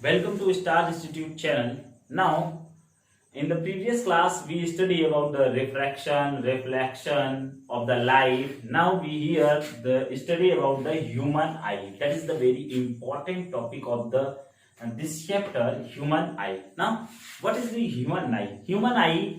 Welcome to Star Institute channel. Now, in the previous class, we study about the refraction, reflection of the light. Now we hear the study about the human eye. That is the very important topic of the this chapter, human eye. Now, what is the human eye? Human eye.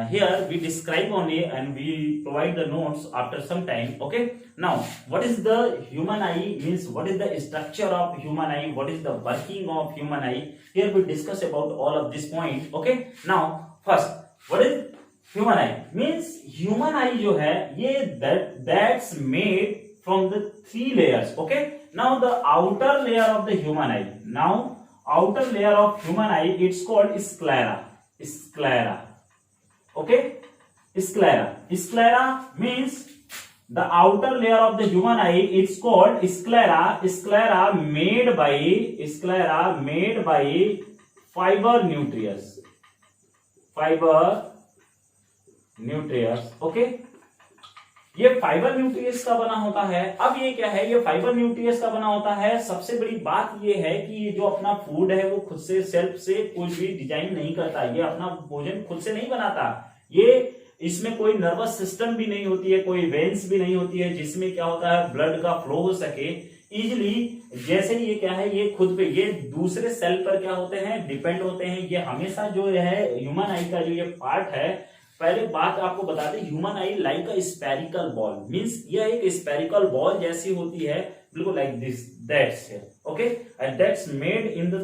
Here we describe only and we provide the notes after some time. Okay. Now, what is the human eye? Means what is the structure of human eye? What is the working of human eye? Here we discuss about all of this point. Okay. Now, first, what is human eye? Means human eye जो है ये that's made from the three layers. Okay. Now the outer layer of the human eye. Now outer layer of human eye, it's called sclera. Sclera. Okay, sclera. Sclera means the outer layer of the human eye. It's called sclera. Sclera made by fiber nucleus. Fiber nucleus. Okay. ये fibre nucleus का बना होता है. अब ये क्या है? ये फाइबर न्यूक्लियस का बना होता है. सबसे बड़ी बात ये है कि ये जो अपना फूड है वो खुद से सेल्फ से कोई भी डिजाइन नहीं करता. ये अपना भोजन खुद से नहीं बनाता. ये इसमें कोई नर्वस सिस्टम भी नहीं होती है, कोई वेन्स भी नहीं होती है जिसमें क्या होता है ब्लड का फ्लो हो सके इजिली. जैसे ये क्या है, ये खुद पे, ये दूसरे सेल पर क्या होते हैं, डिपेंड होते हैं. ये हमेशा जो है ह्यूमन आई का जो ये पार्ट है, पहले बात आपको बता दें, human I like a spherical ball. Means यह एक स्पेरिकल बॉल जैसी होती है, बिल्कुल like this. That's okay, and that's made in the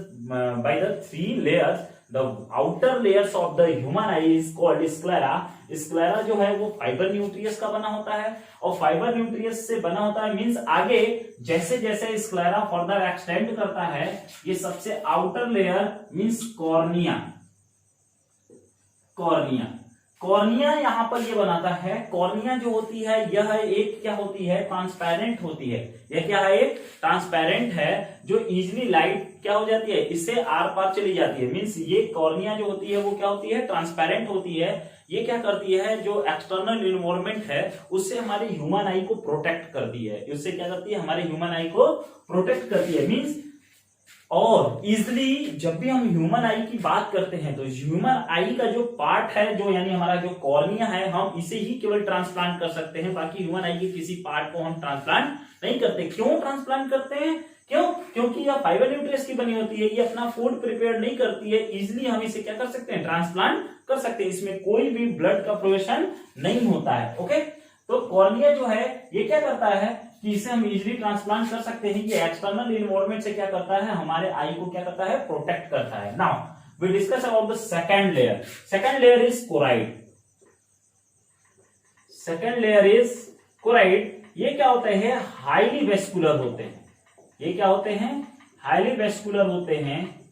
by the three layers. The outer layers of the human I is called sclera. Sclera जो है वो fibre nucleus का बना होता है, और फाइबर न्यूक्लियस से बना होता है. मींस आगे जैसे जैसे स्क्लेरा फर्दर एक्सटेंड करता है, ये सबसे outer layer means cornea. Cornea, cornea यहां पर ये बनाता है. कॉर्निया जो होती है यह एक क्या होती है, ट्रांसपेरेंट होती है. यह क्या है, एक ट्रांसपेरेंट है जो इजिली लाइट क्या हो जाती है, इससे आर पार चली जाती है. मींस ये कॉर्निया जो होती है वो क्या होती है, ट्रांसपेरेंट होती है. ये क्या करती है, जो एक्सटर्नल इन्वायरमेंट है उससे हमारे ह्यूमन आई को प्रोटेक्ट करती है. उससे क्या करती है, हमारे ह्यूमन आई को प्रोटेक्ट करती है. मींस और इजिली जब भी हम ह्यूमन आई की बात करते हैं तो ह्यूमन आई का जो पार्ट है, जो यानी हमारा जो कॉर्निया है, हम इसे ही केवल ट्रांसप्लांट कर सकते हैं. बाकी ह्यूमन आई के किसी पार्ट को हम ट्रांसप्लांट नहीं करते. क्यों ट्रांसप्लांट करते हैं? क्यों? क्योंकि यह फाइबर न्यूक्लियस की बनी होती है, ये अपना फूड प्रिपेयर नहीं करती है. इजिली हम इसे क्या कर सकते हैं, ट्रांसप्लांट कर सकते हैं. इसमें कोई भी ब्लड का प्रोविजन नहीं होता है. ओके, तो कॉर्निया जो है ये क्या करता है कि इसे हम इजिली ट्रांसप्लांट कर सकते हैं. ये एक्सटर्नल इन्वायरमेंट से क्या करता है, हमारे आई को क्या करता है, प्रोटेक्ट करता है. Now we discuss about the second layer. Second layer is choroid. Second layer is choroid. ये क्या होते हैं, हाईली वेस्कुलर होते हैं. ये क्या होते हैं, हाईली वेस्कुलर होते हैं.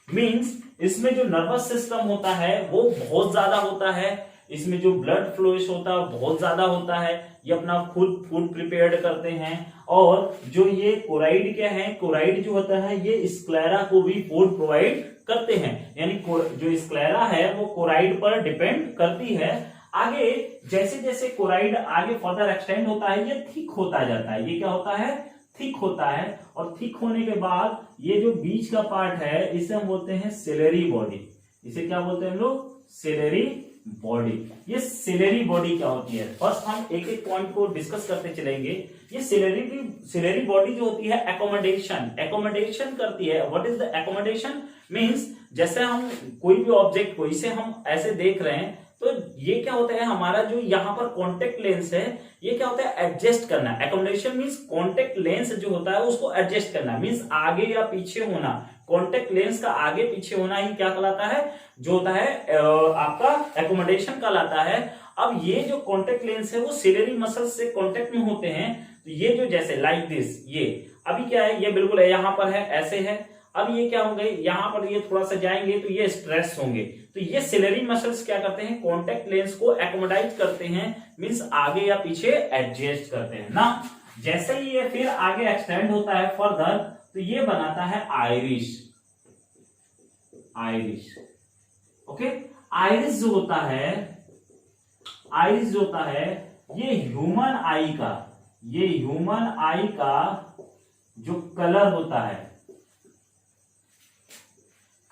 मींस इसमें जो नर्वस सिस्टम होता है वो बहुत ज्यादा होता है. इसमें जो ब्लड फ्लो होता है बहुत ज्यादा होता है. ये अपना खुद फूड प्रिपेयर्ड करते हैं. और जो ये कोराइड क्या है, कोराइड जो होता है ये स्क्लेरा को भी फूड प्रोवाइड करते हैं. यानी जो स्क्लेरा है वो कोराइड पर डिपेंड करती है. आगे जैसे जैसे कोराइड आगे फर्दर एक्सटेंड होता है, ये थिक होता जाता है. ये क्या होता है, थिक होता है. और थिक होने के बाद ये जो बीच का पार्ट है इसे हम बोलते हैं सिलेरी बॉडी. इसे क्या बोलते हैं हम लोग, सिलेरी बॉडी. ये सिलेरी बॉडी क्या होती है, फर्स्ट हम एक एक पॉइंट को डिस्कस करते चलेंगे. ये सिलेरी बॉडी जो होती है एकोमोडेशन करती है. What is the accommodation? Means जैसे हम कोई भी ऑब्जेक्ट को इसे हम ऐसे देख रहे हैं तो ये क्या होता है, हमारा जो यहाँ पर कॉन्टेक्ट लेंस है ये क्या होता है, एडजस्ट करना. एकोमोडेशन मींस कॉन्टेक्ट लेंस जो होता है उसको एडजस्ट करना. मींस आगे या पीछे होना. कॉन्टेक्ट लेंस का आगे पीछे होना ही क्या कहलाता है, जो होता है आपका एकोमोडेशन कहलाता है. अब ये जो कॉन्टेक्ट लेंस है वो सिलेरी मसल से कॉन्टेक्ट में होते हैं. तो ये जो जैसे लाइक दिस, ये अभी क्या है, ये बिल्कुल यहाँ पर है, ऐसे है. अब ये क्या होंगे, यहां पर ये थोड़ा सा जाएंगे तो ये स्ट्रेस होंगे. तो ये सिलेरी मसल्स क्या करते हैं, कॉन्टेक्ट लेंस को एकोमोडाइज करते हैं. मींस आगे या पीछे एडजस्ट करते हैं ना. जैसे ही ये फिर आगे एक्सटेंड होता है फर्दर, तो ये बनाता है आइरिश. आइरिश. ओके, आइरिस जो होता है, आइरिस जो होता है ये ह्यूमन आई का जो कलर होता है,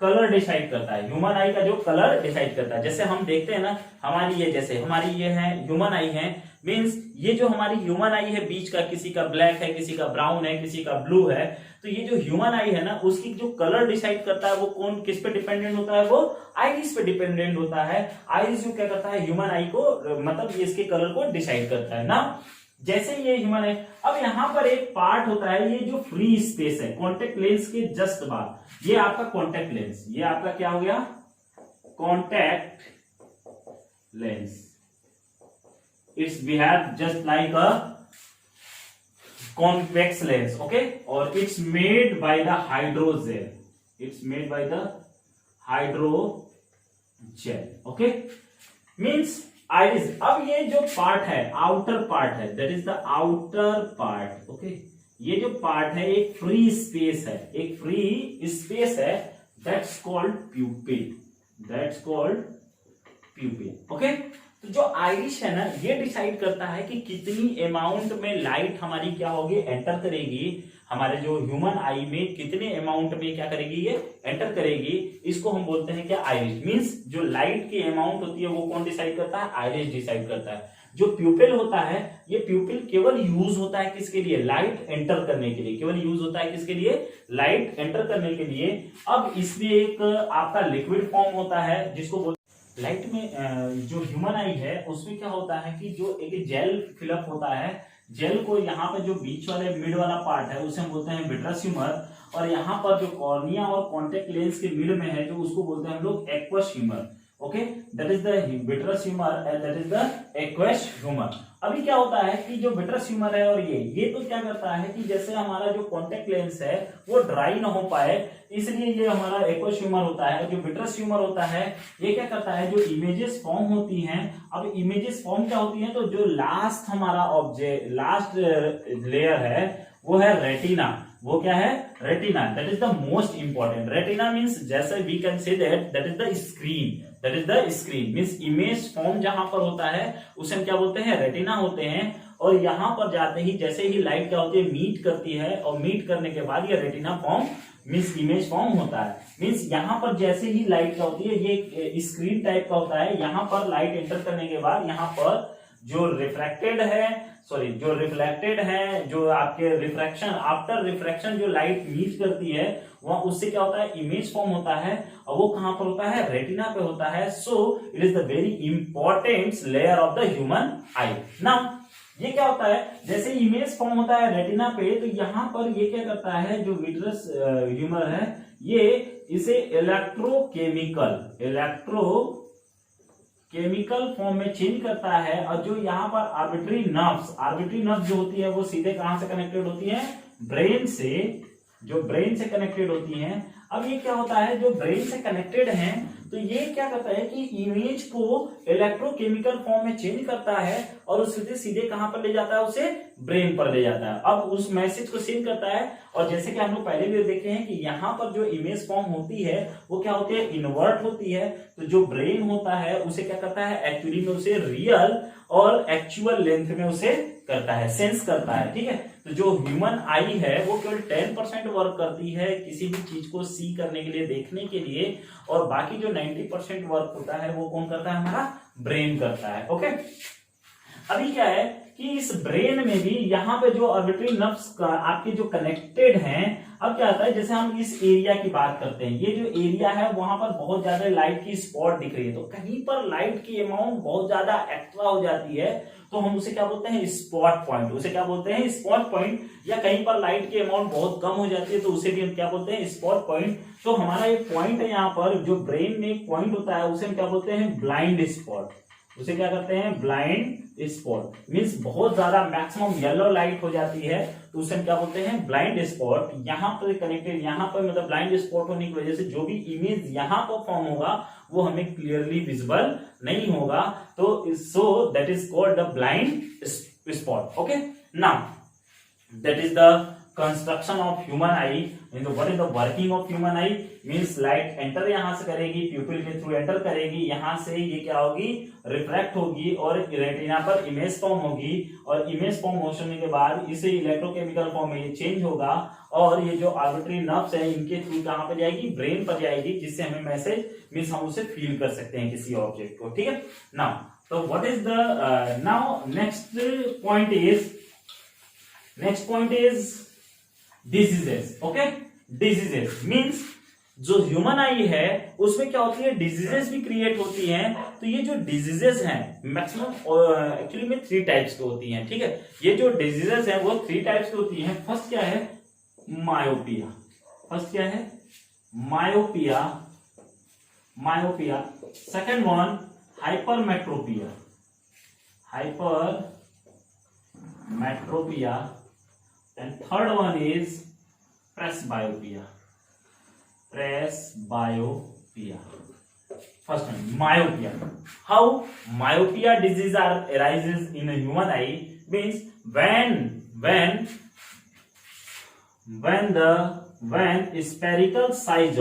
कलर डिसाइड करता है, ह्यूमन आई का जो कलर डिसाइड करता है। जैसे हम देखते हैं ना, हमारी ये जैसे हमारी ये है ह्यूमन आई है, मींस ये जो हमारी ह्यूमन आई है बीच का, किसी का ब्लैक है, किसी का ब्राउन है, किसी का ब्लू है, तो ये जो ह्यूमन आई है ना उसकी जो कलर डिसाइड करता है वो कौन किस पे डिपेंडेंट होता है, वो आइरिस पे डिपेंडेंट होता है। आइरिस जो क्या करता है ह्यूमन आई को, मतलब ये इसके कलर को डिसाइड करता है ना। जैसे ये ह्यूमन है, अब यहाँ पर एक पार्ट होता है, ये जो फ्री स्पेस है कॉन्टेक्ट लेंस के जस्ट बाद, ये आपका कॉन्टेक्ट लेंस, ये आपका क्या हो गया, contact lens. It's behave just like a convex lens, okay, or it's made by the hydrogel, it's made by the hydrogel, okay, means iris। अब ये जो पार्ट है, आउटर पार्ट है, that is the outer part, okay, ये जो part है एक free space है, एक फ्री स्पेस है, that's called pupil, that's called pupil, okay। तो जो आइरिश है ना ये डिसाइड करता है कि कितनी अमाउंट में लाइट हमारी क्या होगी, एंटर करेगी हमारे जो ह्यूमन आई में, कितने अमाउंट में क्या करेगी, ये एंटर करेगी। इसको हम बोलते हैं क्या, आइरिश। मींस जो लाइट की अमाउंट होती है वो कौन डिसाइड करता है, आइरिश डिसाइड करता है। जो प्यूपिल होता है, ये प्यूपिल केवल यूज होता है किसके लिए, लाइट एंटर करने के लिए, केवल यूज होता है किसके लिए, लाइट एंटर करने के लिए। अब इसमें एक आपका लिक्विड फॉर्म होता है जिसको लाइट में जो ह्यूमन आई है उसमें क्या होता है कि जो एक जेल फिलअप होता है, जेल को यहाँ पे जो बीच वाले मिड वाला पार्ट है उसे हम बोलते हैं विट्रस ह्यूमर, और यहाँ पर जो कॉर्निया और कॉन्टेक्ट लेंस के मिड में है जो उसको बोलते हैं हम लोग aqueous humour, okay, that is the vitreous humour and that is the aqueous humour. अभी क्या होता है कि जो विट्रस ह्यूमर है और ये तो क्या करता है कि जैसे हमारा जो कॉन्टेक्ट लेंस है वो ड्राई ना हो पाए, इसलिए ये हमारा एक्वस ह्यूमर होता है। जो विट्रस ह्यूमर होता है ये क्या करता है, जो इमेजेस फॉर्म होती हैं, अब इमेजेस फॉर्म क्या होती हैं, तो जो लास्ट हमारा ऑब्जेक्ट, लास्ट लेयर है वो है रेटिना। वो क्या है, retina, that is the most important. Retina means जैसे we can say that is the screen, that is the screen means image form जहां पर होता है उसे हम क्या बोलते हैं, रेटिना होते हैं। और यहां पर जाते ही जैसे ही लाइट क्या होती है, मीट करती है, और मीट करने के बाद ये retina form means image form होता है। मीन्स यहाँ पर जैसे ही लाइट क्या होती है, ये स्क्रीन टाइप का होता है, यहाँ पर लाइट एंटर करने के बाद यहाँ पर जो रिफ्रैक्टेड है, सॉरी जो रिफ्लेक्टेड है, जो आपके रिफ्रैक्शन, आफ्टर रिफ्रैक्शन जो लाइट मीट करती है वह उससे क्या होता है, इमेज फॉर्म होता है, और वो कहां पर होता है, रेटिना पे होता है। So it is the very important layer of the human I. Now ये क्या होता है, जैसे इमेज फॉर्म होता है रेटिना पे, तो यहां पर ये क्या करता है, जो विट्रस ह्यूमर है ये इसे इलेक्ट्रोकेमिकल फॉर्म में चेंज करता है। और जो यहाँ पर आर्बिट्री नर्व्स जो होती है वो सीधे कहां से कनेक्टेड होती है, ब्रेन से, जो ब्रेन से कनेक्टेड होती हैं। अब ये क्या होता है, जो ब्रेन से कनेक्टेड हैं, तो ये क्या करता है कि इमेज को इलेक्ट्रोकेमिकल फॉर्म में चेंज करता है और उससे सीधे कहां पर ले जाता है, उसे ब्रेन पर ले जाता है। अब उस मैसेज को सेंड करता है, और जैसे कि हम लोग पहले भी देखे हैं कि यहाँ पर जो इमेज फॉर्म होती है वो क्या होती है, इन्वर्ट होती है। तो जो ब्रेन होता है उसे क्या करता है, एक्चुअली में उसे रियल और एक्चुअल लेंथ में उसे करता है, सेंस करता है, ठीक है। तो जो ह्यूमन आई है वो केवल 10% वर्क करती है किसी भी चीज को सी करने के लिए, देखने के लिए, और बाकी जो 90% वर्क होता है वो कौन करता है, हमारा ब्रेन करता है, ओके। अभी क्या है कि इस ब्रेन में भी यहाँ पे जो आर्बिट्री नर्व्स का आपके जो कनेक्टेड हैं, अब क्या होता है, जैसे हम इस एरिया की बात करते हैं, ये जो एरिया है वहां पर बहुत ज्यादा लाइट की स्पॉट दिख रही है, तो कहीं पर लाइट की अमाउंट बहुत ज्यादा एक्स्ट्रा हो जाती है, तो हम उसे क्या बोलते हैं, स्पॉट पॉइंट। उसे क्या बोलते हैं, स्पॉट पॉइंट। या कहीं पर लाइट की अमाउंट बहुत कम हो जाती है तो उसे भी हम क्या बोलते हैं, स्पॉट पॉइंट। तो हमारा एक पॉइंट है यहाँ पर, जो ब्रेन में एक पॉइंट होता है उसे हम क्या बोलते हैं, ब्लाइंड स्पॉट। उसे क्या करते हैं, ब्लाइंड स्पॉट। मीन्स बहुत ज्यादा मैक्सिमम येलो लाइट हो जाती है तो उसे हम क्या बोलते हैं, ब्लाइंड स्पॉट। यहाँ पर कनेक्टेड, यहाँ पर मतलब ब्लाइंड स्पॉट होने की वजह से जो भी इमेज यहाँ पर फॉर्म होगा वो हमें क्लियरली विजिबल नहीं होगा, तो so that is called the blind spot, okay. Now that is the construction of human I, what is the working of human I, means light enter यहां से करेगी, प्यूपिल के थ्रू एंटर करेगी, यहां से ये क्या होगी, रिफ्रैक्ट होगी और रेटिना पर इमेज फॉर्म होगी, और इमेज फॉर्म होने के बाद इसे इलेक्ट्रोकेमिकल फॉर्म में ये चेंज होगा, और ये जो ऑडिटरी नर्व्स है इनके थ्रू कहां पर जाएगी, ब्रेन पर जाएगी, जिससे हमें मैसेज मींस हम उसे फील कर सकते हैं किसी ऑब्जेक्ट को, ठीक है। नाउ तो what is the now next point is diseases. Okay, diseases means जो ह्यूमन आई है उसमें क्या होती है, डिजीजेस भी क्रिएट होती हैं। तो ये जो डिजीजेस हैं मैक्सिमम एक्चुअली में 3 टाइप्स की होती हैं, ठीक है। ये जो डिजीजेस हैं वो 3 टाइप्स की होती हैं। फर्स्ट क्या है, मायोपिया। फर्स्ट क्या है, myopia. Second one hypermetropia. And third one is presbyopia. First one, myopia. How myopia disease arises in a human eye means when spherical size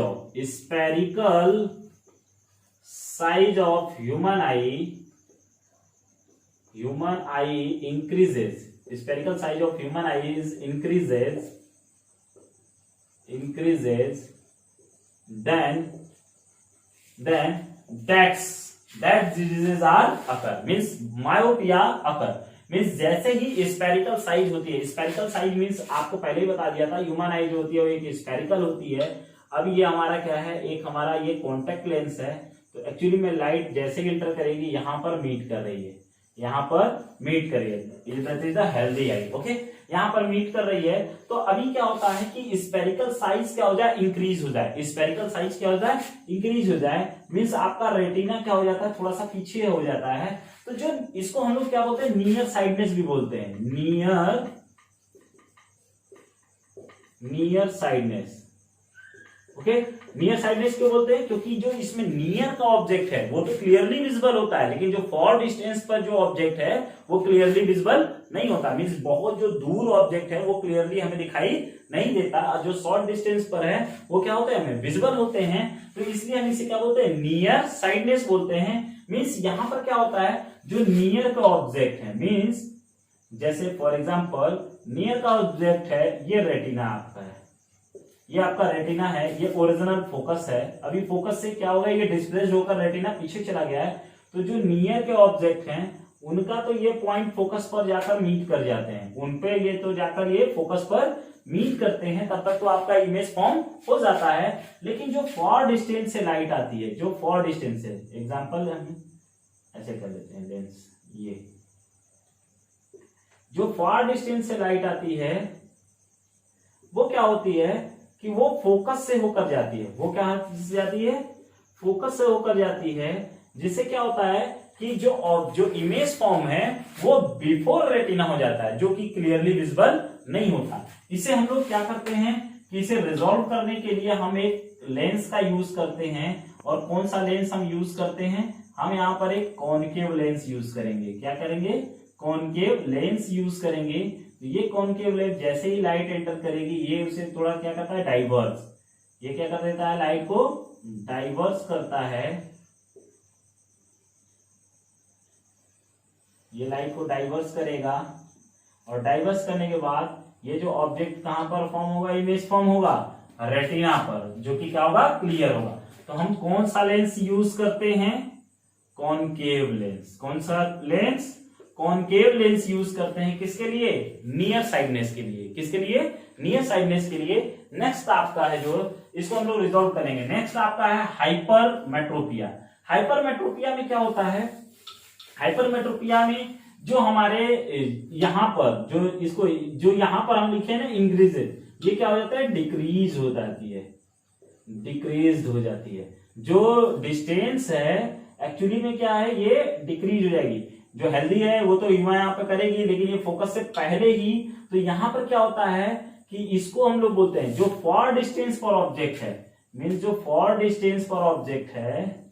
of human eye increases. Spherical size of human eye increases, then that diseases are occur, means myopia occur, means जैसे ही spherical size होती है, spherical size means आपको पहले ही बता दिया था, human आई जो होती है वो एक स्पेरिकल होती है। अब ये हमारा क्या है, एक हमारा ये कॉन्टेक्ट लेंस है, तो एक्चुअली में लाइट जैसे ही इंटर करेगी यहां पर मीट कर रही है, यहां पर मीट कर रही है, द हेल्दी आई। ओके, यहां पर मीट कर रही है। तो अभी क्या होता है कि स्पेरिकल साइज क्या हो जाए, इंक्रीज हो जाए। स्पेरिकल साइज क्या हो जाए, इंक्रीज हो जाए, मींस आपका रेटिना क्या हो जाता है, थोड़ा सा पीछे हो जाता है। तो जो इसको हम लोग क्या बोलते हैं, नियर साइडनेस भी बोलते हैं, near sightedness. Okay, near sightedness क्यों बोलते हैं, क्योंकि जो इसमें नियर का ऑब्जेक्ट है वो तो क्लियरली विजिबल होता है, लेकिन जो फॉर डिस्टेंस पर जो ऑब्जेक्ट है वो क्लियरली विजिबल नहीं होता। मींस बहुत जो दूर ऑब्जेक्ट है वो क्लियरली हमें दिखाई नहीं देता, और जो शॉर्ट डिस्टेंस पर है वो क्या होते हैं, हमें विजिबल होते हैं। तो इसलिए हम इसे क्या बोलते हैं, नियर साइडनेस बोलते हैं। मीन्स यहां पर क्या होता है, जो नियर का ऑब्जेक्ट है, मीन्स जैसे फॉर एग्जाम्पल नियर का ऑब्जेक्ट है, ये रेटिना आपका है, ये आपका रेटिना है, ये ओरिजिनल फोकस है। अभी फोकस से क्या होगा, ये डिस्प्लेस्ड होकर रेटिना पीछे चला गया है। तो जो नियर के ऑब्जेक्ट हैं उनका तो ये पॉइंट फोकस पर जाकर मीट कर जाते हैं, उनपे ये तो जाकर ये फोकस पर मीट करते हैं, तब तक तो आपका इमेज फॉर्म हो जाता है। लेकिन जो फॉर डिस्टेंस से लाइट आती है, जो फॉर डिस्टेंस से, एग्जांपल हम ऐसे कर लेते हैं लेंस, ये जो फॉर डिस्टेंस से लाइट आती है वो क्या होती है कि वो फोकस से होकर जाती है। वो क्या जाती है, फोकस से होकर जाती है, जिससे क्या होता है कि जो इमेज फॉर्म है वो बिफोर रेटिना हो जाता है, जो कि क्लियरली विजिबल नहीं होता। इसे हम लोग क्या करते हैं कि इसे रिजॉल्व करने के लिए हम एक लेंस का यूज करते हैं। और कौन सा लेंस हम यूज करते हैं, हम यहाँ पर एक कॉनकेव लेंस यूज करेंगे। क्या करेंगे, कॉनकेव लेंस यूज करेंगे। ये कॉनकेव लेंस जैसे ही लाइट एंटर करेगी ये उसे थोड़ा क्या करता है, डाइवर्स। ये क्या कर देता है, लाइट को डाइवर्स करता है। ये लाइट को डाइवर्स करेगा, और डाइवर्स करने के बाद ये जो ऑब्जेक्ट कहां पर फॉर्म होगा, इमेज फॉर्म होगा रेटिना पर, जो कि क्या होगा, क्लियर होगा। तो हम कौन सा लेंस यूज करते हैं, कॉनकेव लेंस। कौन सा लेंस, कॉनकेव लेंस यूज करते हैं, किसके लिए, नियर साइडनेस के लिए। किसके लिए, नियर साइडनेस के लिए। नेक्स्ट आपका है जो, इसको हम लोग रिजॉल्व करेंगे। नेक्स्ट आपका है हाइपरमेट्रोपिया। हाइपरमेट्रोपिया में क्या होता है, हाइपरमेट्रोपिया में जो हमारे यहां पर जो यहां पर हम लिखे ना इंक्रीज, ये क्या हो जाता है, डिक्रीज हो जाती है, डिक्रीज हो जाती है। जो डिस्टेंस है एक्चुअली में क्या है, ये डिक्रीज हो जाएगी। जो हेल्दी है वो तो यहाँ पे करेगी, लेकिन ये फोकस से पहले ही। तो यहां पर क्या होता है कि इसको हम लोग बोलते हैं जो फॉर डिस्टेंस पर ऑब्जेक्ट है, मीन्स जो फॉर डिस्टेंस पर ऑब्जेक्ट है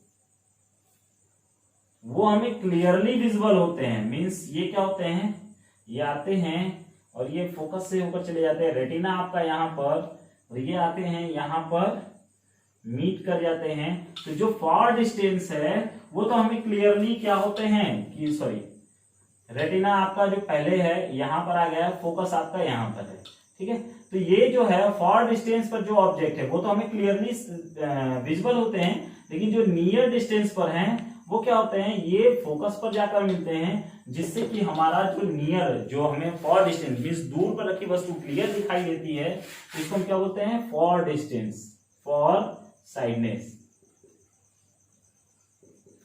वो हमें क्लियरली विजिबल होते हैं। मीन्स ये क्या होते हैं, ये आते हैं और ये फोकस से होकर चले जाते हैं रेटिना आपका यहाँ पर, और ये आते हैं यहाँ पर मीट कर जाते हैं। तो जो फार डिस्टेंस है वो तो हमें क्लियरली क्या होते हैं कि सॉरी, रेटिना आपका जो पहले है यहाँ पर आ गया, फोकस आपका यहाँ पर है, ठीक है। तो ये जो है फार डिस्टेंस पर जो ऑब्जेक्ट है वो तो हमें क्लियरली विजिबल होते हैं, लेकिन जो नियर डिस्टेंस पर हैं वो क्या होते हैं, ये फोकस पर जाकर मिलते हैं, जिससे कि हमारा जो नियर, जो हमें फॉर डिस्टेंस मीन्स दूर पर रखी वस्तु क्लियर दिखाई देती है, तो इसको हम क्या बोलते हैं, for distance, for sightedness,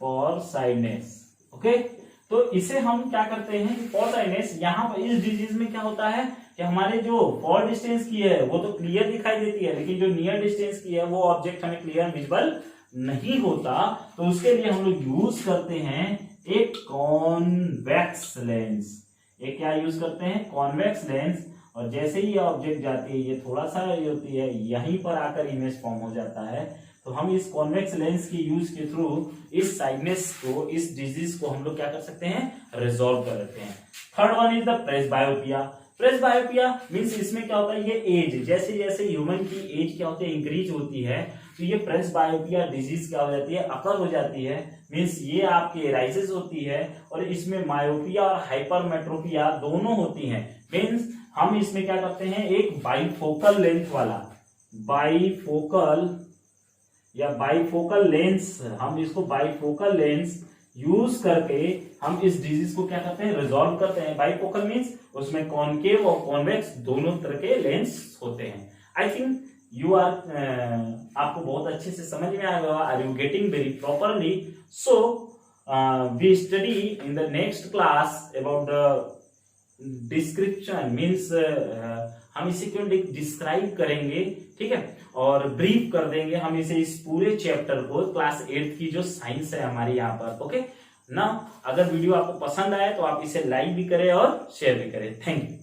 for sightedness. Okay, तो इसे हम क्या करते हैं, फॉर साइडनेस, यहाँ पर इस डिजीज में क्या होता है कि हमारे जो फॉर डिस्टेंस की है वो तो क्लियर दिखाई देती है, लेकिन जो नियर डिस्टेंस की है वो ऑब्जेक्ट हमें क्लियर विजिबल नहीं होता। तो उसके लिए हम लोग यूज करते हैं एक कॉन्वेक्स लेंस। एक क्या यूज करते हैं, कॉन्वेक्स लेंस। और जैसे ही ऑब्जेक्ट जाती है, ये थोड़ा सा होती है, यहीं पर आकर इमेज फॉर्म हो जाता है। तो हम इस कॉन्वेक्स लेंस की यूज के थ्रू इस साइडनेस को, इस डिजीज को हम लोग क्या कर सकते हैं, रिजॉल्व कर लेते हैं। Third one is the presbyopia. Presbyopia means इसमें क्या होता है, ये एज, जैसे जैसे ह्यूमन की एज क्या होती है, इंक्रीज होती है, तो ये प्रेसबायोपिया डिजीज क्या हो जाती है, अकर हो जाती है। मीन्स ये आपके राइजेस होती है, और इसमें मायोपिया और हाइपरमेट्रोपिया दोनों होती हैं। मीन्स हम इसमें क्या करते हैं, एक बाइफोकल लेंथ वाला, बाइफोकल या बाइफोकल लेंस, हम इसको बाइफोकल लेंस यूज करके हम इस डिजीज को क्या करते हैं, रिजॉल्व करते हैं। बाइफोकल मीन्स उसमें कॉनकेव और कॉन्वेक्स दोनों तरह के लेंस होते हैं। आई थिंक यू आर, आपको बहुत अच्छे से समझ में आया होगा। Are you getting very properly? So we study in the next class about the description, means हम इसे क्यों डिस्क्राइब करेंगे, ठीक है, और ब्रीफ कर देंगे हम इसे, इस पूरे चैप्टर को, क्लास 8 की जो साइंस है हमारी यहाँ पर। ओके ना, अगर वीडियो आपको पसंद आए तो आप इसे लाइक भी करें और शेयर भी करें। Thank you.